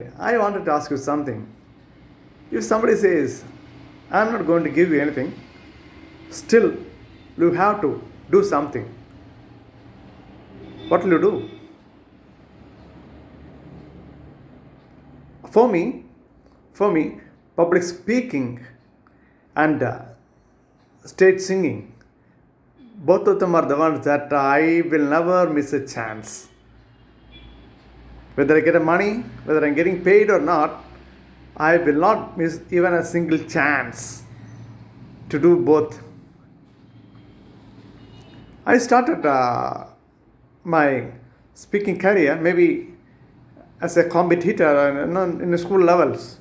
I wanted to ask you something. If somebody says, I'm not going to give you anything, still you have to do something, what will you do? For me, for me, public speaking and stage singing, both of them are the ones that I will never miss a chance. Whether I get a money, whether I'm getting paid or not, I will not miss even a single chance to do both. I started my speaking career maybe as a competitor in the school levels.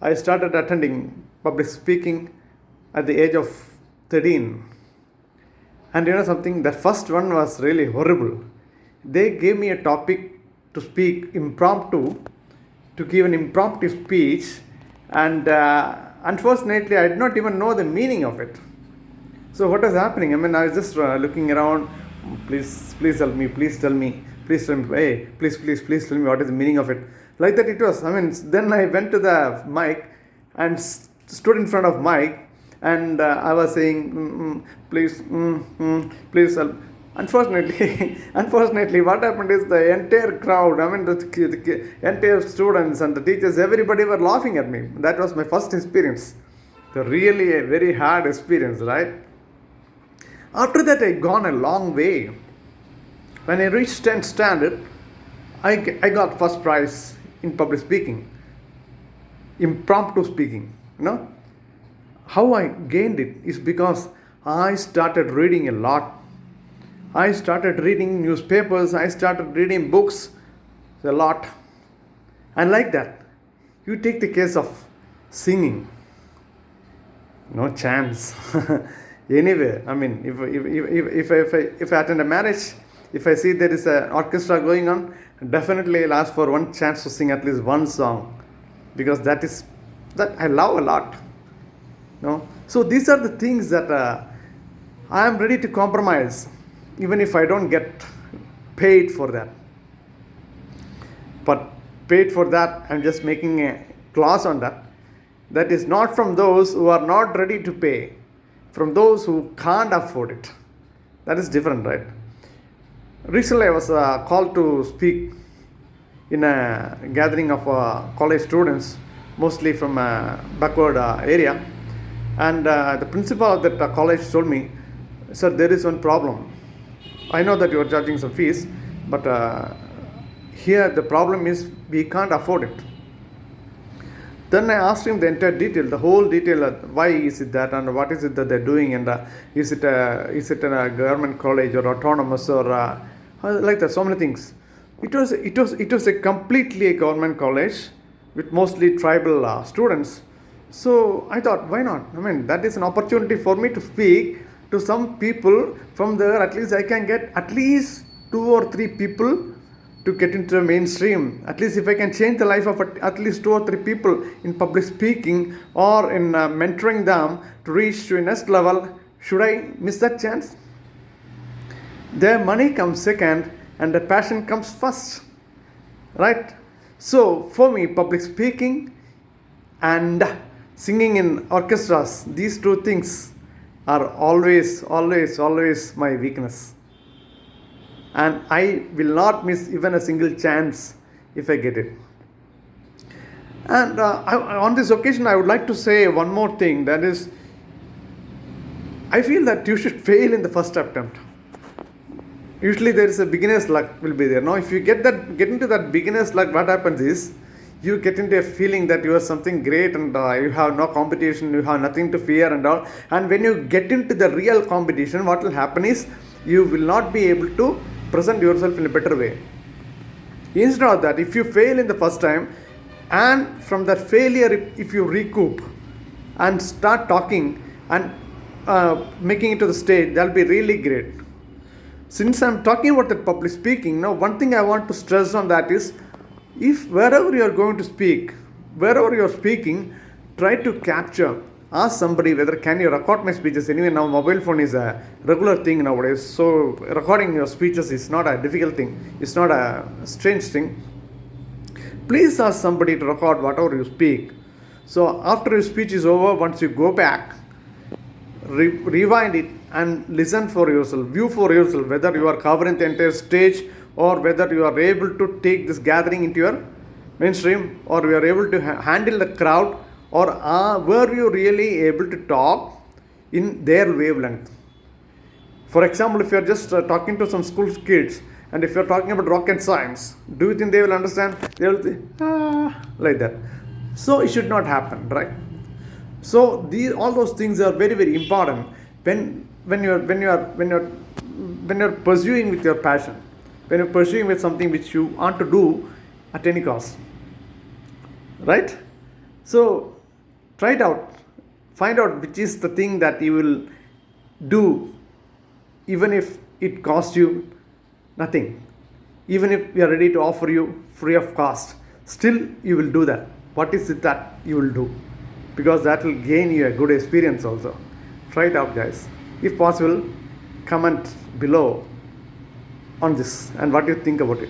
I started attending public speaking at the age of 13. And you know something, the first one was really horrible. They gave me a topic to speak impromptu, to give an impromptu speech, and unfortunately, I did not even know the meaning of it. So what was happening? I mean, I was just looking around. Please tell me. Please tell me. Please tell me. Hey, please tell me what is the meaning of it. Like that, it was. I mean, then I went to the mic and stood in front of mic, and I was saying, please. Unfortunately, unfortunately, what happened is the entire crowd, I mean, the entire students and the teachers, everybody were laughing at me. That was my first experience. The really a very hard experience, right? After that, I gone a long way. When I reached 10th standard, I got first prize in public speaking, impromptu speaking. You know, how I gained it is because I started reading a lot. I started reading newspapers, I started reading books a lot. And like that, you take the case of singing, no chance. Anyway, I mean, if I attend a marriage, if I see there is an orchestra going on, definitely I'll ask for one chance to sing at least one song, because that I love a lot. No, so these are the things that I am ready to compromise, even if I don't get paid for that. But paid for that, I'm just making a clause on that. That is not from those who are not ready to pay, from those who can't afford it. That is different, right? Recently, I was called to speak in a gathering of college students, mostly from a backward area. And the principal of that college told me, sir, there is one problem. I know that you are charging some fees, but here the problem is we can't afford it. Then I asked him the entire detail, the whole detail, why is it that, and what is it that they're doing, and is it a government college or autonomous or like that, so many things. It was a completely a government college with mostly tribal students. So I thought, why not? I mean, that is an opportunity for me to speak to some people from there. At least I can get at least 2 or 3 people to get into the mainstream. At least if I can change the life of at least 2 or 3 people in public speaking or in mentoring them to reach to a next level, should I miss that chance? Their money comes second and the passion comes first, right? So for me, public speaking and singing in orchestras, these two things are always my weakness. And I will not miss even a single chance if I get it. And on this occasion, I would like to say one more thing, that is, I feel that you should fail in the first attempt. Usually there is a beginner's luck will be there. Now, if you get into that beginner's luck, what happens is, you get into a feeling that you are something great and you have no competition, you have nothing to fear and all. And when you get into the real competition, what will happen is, you will not be able to present yourself in a better way. Instead of that, if you fail in the first time, and from that failure, if you recoup and start talking and making it to the stage, that will be really great. Since I'm talking about the public speaking, now one thing I want to stress on that is, if wherever you are going to speak, wherever you are speaking, try to capture. Ask somebody whether can you record my speeches. Anyway, now mobile phone is a regular thing nowadays. So recording your speeches is not a difficult thing. It's not a strange thing. please ask somebody to record whatever you speak. So after your speech is over, once you go back, rewind it and listen for yourself, view for yourself whether you are covering the entire stage or whether you are able to take this gathering into your mainstream, or you are able to handle the crowd, or were you really able to talk in their wavelength. For example, if you are just talking to some school kids, and if you are talking about rocket science, do you think they will understand? They will think, like that. So it should not happen, right? So all those things are very, very important when you're pursuing with your passion, when you're pursuing with something which you want to do at any cost, right? So try it out, find out which is the thing that you will do, even if it costs you nothing, even if we are ready to offer you free of cost, still you will do that. What is it that you will do? Because that will gain you a good experience also. Try it out, guys. If possible, comment below on this and what you think about it.